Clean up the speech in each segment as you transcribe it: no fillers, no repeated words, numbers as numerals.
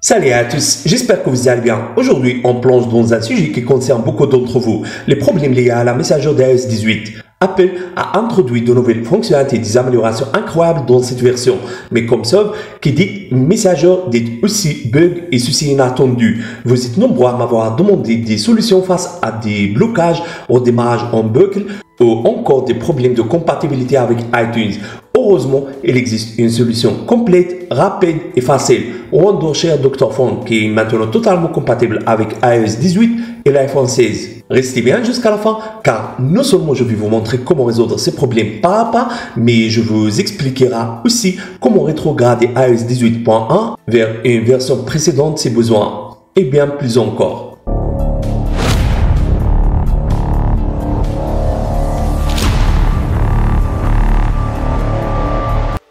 Salut à tous, j'espère que vous allez bien. Aujourd'hui, on plonge dans un sujet qui concerne beaucoup d'entre vous, les problèmes liés à la messagerie d'iOS 18. Apple a introduit de nouvelles fonctionnalités et des améliorations incroyables dans cette version, mais comme ça, qui dit messagerie dit aussi bug et soucis inattendus. Vous êtes nombreux à m'avoir demandé des solutions face à des blocages au démarrage en boucle ou encore des problèmes de compatibilité avec iTunes. Heureusement, il existe une solution complète, rapide et facile. Wondershare Dr. Phone qui est maintenant totalement compatible avec iOS 18 et l'iPhone 16. Restez bien jusqu'à la fin car non seulement je vais vous montrer comment résoudre ces problèmes pas à pas, mais je vous expliquerai aussi comment rétrograder iOS 18.1 vers une version précédente si besoin, et bien plus encore.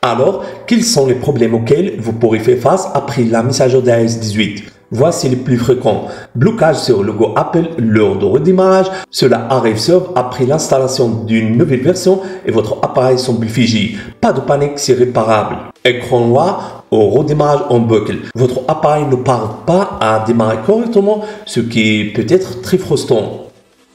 Alors, quels sont les problèmes auxquels vous pourrez faire face après la messagerie d'iOS 18? Voici les plus fréquents. Blocage sur le logo Apple lors de redémarrage. Cela arrive sauf après l'installation d'une nouvelle version et votre appareil semble figé. Pas de panique, c'est réparable. Écran noir au redémarrage en boucle. Votre appareil ne parle pas à démarrer correctement, ce qui peut être très frustrant.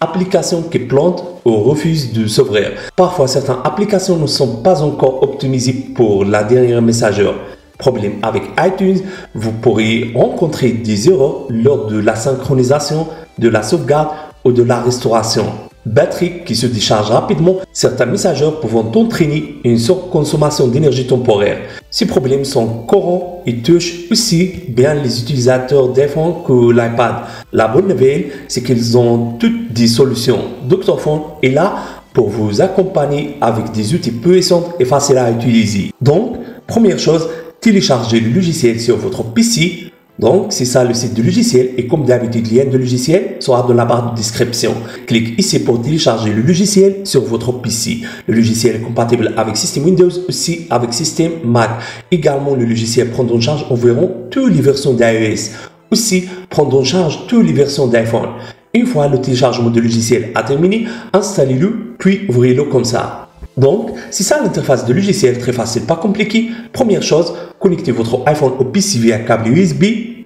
Applications qui plantent ou refusent de s'ouvrir. Parfois, certaines applications ne sont pas encore optimisées pour la dernière messagerie. Problème avec iTunes, vous pourrez rencontrer des erreurs lors de la synchronisation, de la sauvegarde ou de la restauration. Batterie qui se décharge rapidement, certains messageurs pouvant entraîner une surconsommation d'énergie temporaire. Ces problèmes sont courants et touchent aussi bien les utilisateurs d'iPhone que l'iPad. La bonne nouvelle, c'est qu'ils ont toutes des solutions. Dr. Phone est là pour vous accompagner avec des outils puissants et faciles à utiliser. Donc, première chose, téléchargez le logiciel sur votre PC. Donc, c'est ça le site du logiciel et comme d'habitude, le lien de logiciel sera dans la barre de description. Cliquez ici pour télécharger le logiciel sur votre PC. Le logiciel est compatible avec système Windows, aussi avec système Mac. Également, le logiciel prend en charge environ toutes les versions d'iOS. Aussi, prendre en charge toutes les versions d'iPhone. Une fois le téléchargement du logiciel a terminé, installez-le puis ouvrez-le comme ça. Donc, c'est ça l'interface de logiciel, très facile, pas compliqué. Première chose, connectez votre iPhone au PC via câble USB,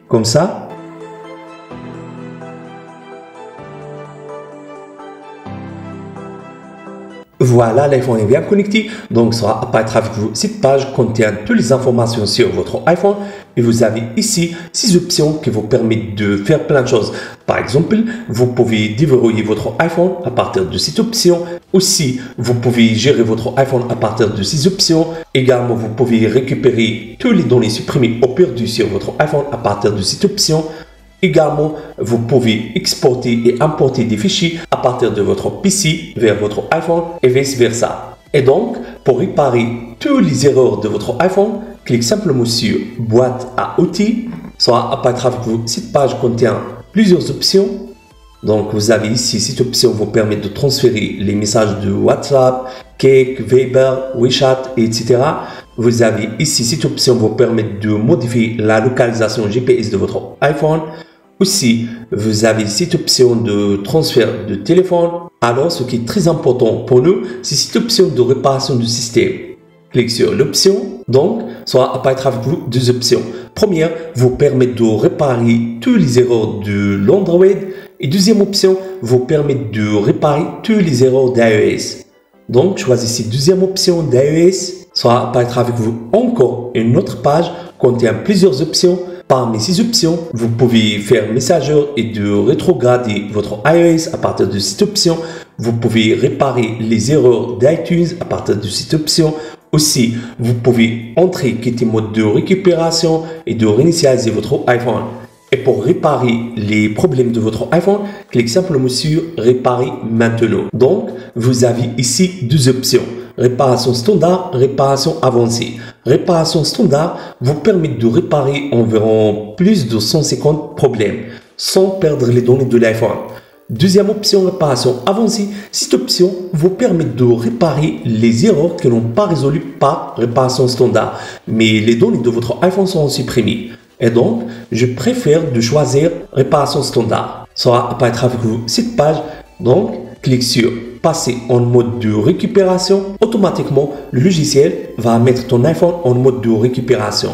comme ça. Voilà, l'iPhone est bien connecté, donc ça va apparaître avec vous. Cette page contient toutes les informations sur votre iPhone et vous avez ici 6 options qui vous permettent de faire plein de choses. Par exemple, vous pouvez déverrouiller votre iPhone à partir de cette option. Aussi, vous pouvez gérer votre iPhone à partir de ces options. Également, vous pouvez récupérer toutes les données supprimées ou perdues sur votre iPhone à partir de cette option. Également, vous pouvez exporter et importer des fichiers à partir de votre PC vers votre iPhone et vice versa. Et donc, pour réparer toutes les erreurs de votre iPhone, cliquez simplement sur boîte à outils. Ça va apparaître avec vous. Cette page contient plusieurs options. Donc, vous avez ici, cette option vous permet de transférer les messages de WhatsApp, Cake, Viber, WeChat, etc. Vous avez ici, cette option vous permet de modifier la localisation GPS de votre iPhone. Aussi, vous avez cette option de transfert de téléphone. Alors, ce qui est très important pour nous, c'est cette option de réparation du système. Cliquez sur l'option. Donc, ça va apparaître avec vous deux options. Première, vous permet de réparer toutes les erreurs de l'Android. Et deuxième option, vous permet de réparer toutes les erreurs d'iOS. Donc, choisissez deuxième option d'iOS. Ça va apparaître avec vous encore une autre page contient plusieurs options. Parmi ces options, vous pouvez faire messagerie et de rétrograder votre iOS à partir de cette option. Vous pouvez réparer les erreurs d'iTunes à partir de cette option. Aussi, vous pouvez entrer et quitter mode de récupération et de réinitialiser votre iPhone. Et pour réparer les problèmes de votre iPhone, cliquez simplement sur réparer maintenant. Donc, vous avez ici deux options. Réparation standard, réparation avancée. Réparation standard vous permet de réparer environ plus de 150 problèmes sans perdre les données de l'iPhone. Deuxième option, réparation avancée. Cette option vous permet de réparer les erreurs que n'ont pas résolues par réparation standard, mais les données de votre iPhone seront supprimées. Et donc, je préfère de choisir réparation standard. Ça va apparaître avec vous cette page. Donc, cliquez sur passer en mode de récupération. Automatiquement, le logiciel va mettre ton iPhone en mode de récupération.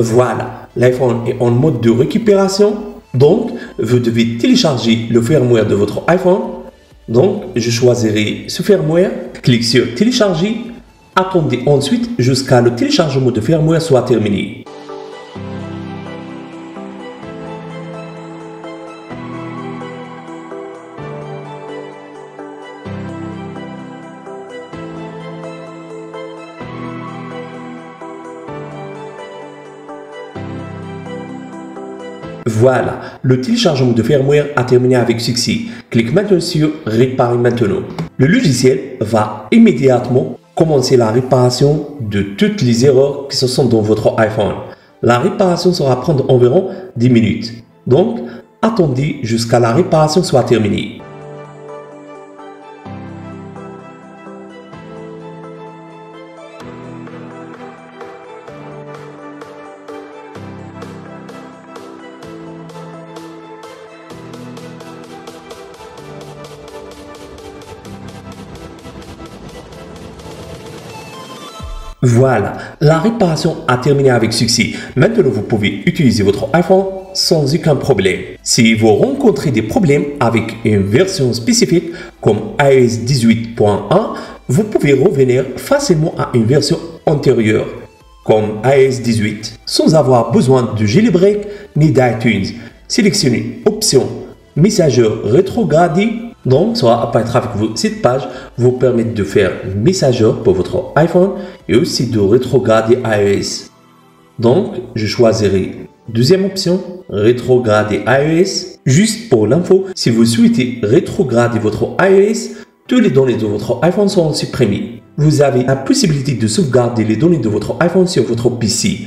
Voilà, l'iPhone est en mode de récupération. Donc, vous devez télécharger le firmware de votre iPhone. Donc, je choisirai ce firmware. Clique sur télécharger. Attendez ensuite jusqu'à le téléchargement de firmware soit terminé. Voilà, le téléchargement de firmware a terminé avec succès. Clique maintenant sur Réparer maintenant. Le logiciel va immédiatement commencer la réparation de toutes les erreurs qui se sont dans votre iPhone. La réparation sera prendre environ 10 minutes. Donc, attendez jusqu'à la réparation soit terminée. Voilà, la réparation a terminé avec succès. Maintenant, vous pouvez utiliser votre iPhone sans aucun problème. Si vous rencontrez des problèmes avec une version spécifique comme iOS 18.1, vous pouvez revenir facilement à une version antérieure comme iOS 18 sans avoir besoin de jailbreak ni d'iTunes. Sélectionnez Options Messager rétrogradé. Donc, ça va apparaître avec vous. Cette page vous permet de faire Messenger pour votre iPhone et aussi de rétrograder iOS. Donc, je choisirai deuxième option, rétrograder iOS. Juste pour l'info, si vous souhaitez rétrograder votre iOS, toutes les données de votre iPhone seront supprimées. Vous avez la possibilité de sauvegarder les données de votre iPhone sur votre PC.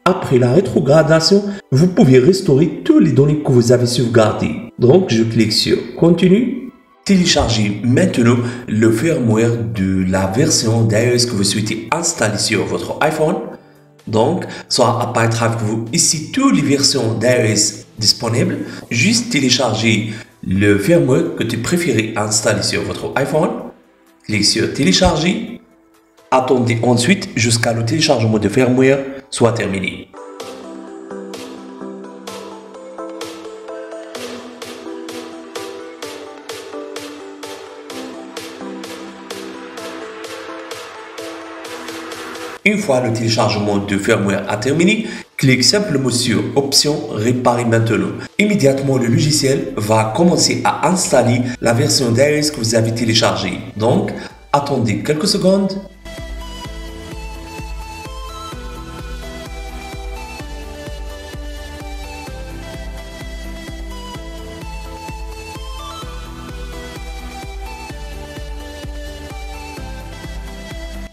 Après la rétrogradation, vous pouvez restaurer toutes les données que vous avez sauvegardées. Donc, je clique sur Continue. Téléchargez maintenant le firmware de la version d'iOS que vous souhaitez installer sur votre iPhone. Donc, ça apparaîtra avec vous ici toutes les versions d'iOS disponibles. Juste télécharger le firmware que tu préfères installer sur votre iPhone. Cliquez sur Télécharger. Attendez ensuite jusqu'à le téléchargement de firmware soit terminé. Une fois le téléchargement de firmware a terminé, clique simplement sur Option Réparer maintenant. Immédiatement, le logiciel va commencer à installer la version d'iOS que vous avez téléchargée. Donc, attendez quelques secondes.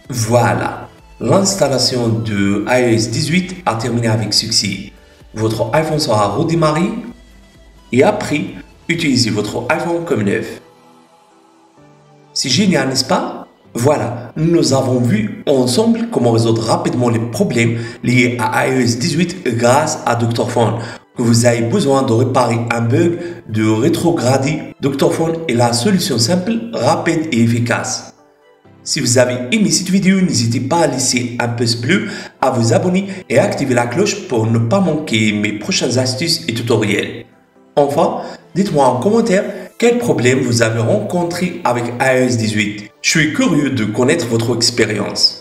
Voilà. L'installation de iOS 18 a terminé avec succès. Votre iPhone sera redémarré et après, utilisez votre iPhone comme neuf. C'est génial, n'est-ce pas? Voilà, nous avons vu ensemble comment résoudre rapidement les problèmes liés à iOS 18 grâce à Dr. Phone. Que vous avez besoin de réparer un bug, de rétrograder, Dr. Phone est la solution simple, rapide et efficace. Si vous avez aimé cette vidéo, n'hésitez pas à laisser un pouce bleu, à vous abonner et à activer la cloche pour ne pas manquer mes prochaines astuces et tutoriels. Enfin, dites-moi en commentaire quel problème vous avez rencontré avec iOS 18. Je suis curieux de connaître votre expérience.